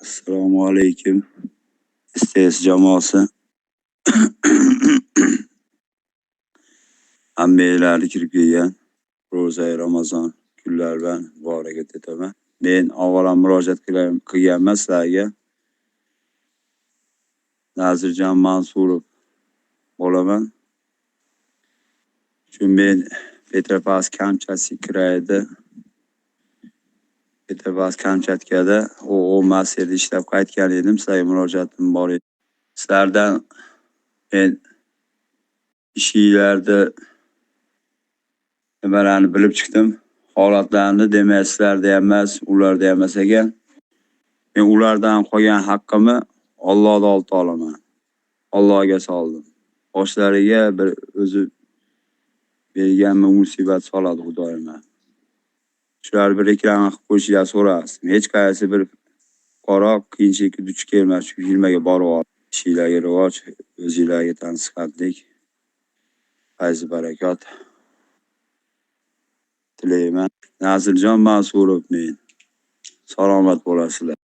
Assalomu alaykum. STS jamoasi. Hammalarni kirib kelgan ro'za Ramazon kunlari bilan muborak etaman. Men avvalo murojaat qilganman sizlarga. Nazirjon Mansurov bo'laman. Chunki men Petropavlovsk Kamchatka krayida Petropavlovsk Kamchatkada mas'ulda ishlab qaytgan edim. Sizlarga murojaatim bor edi. Sizlardan men ishinglarda nimalarni bilib chiqdim. Holatlarni demak sizlarda ham emas, ularda ham emas ekan. Men ulardan qolgan haqqimni Allohdan olib olaman. Allohga soldim. Boshlariga bir o'zi bergan musibat soladi Xudoyim. Shular bir reklama qilib qo'yishga so'rasdim. Hech qaysi bir qora qiyinchilikka duch kelmas, shu filmga borib ol. Ishinglarga rivoj, o'zinglarga tansiqlik, fayz barakot tilayman. Nazirjon Mansurov men. Salomat bo'lasizlar.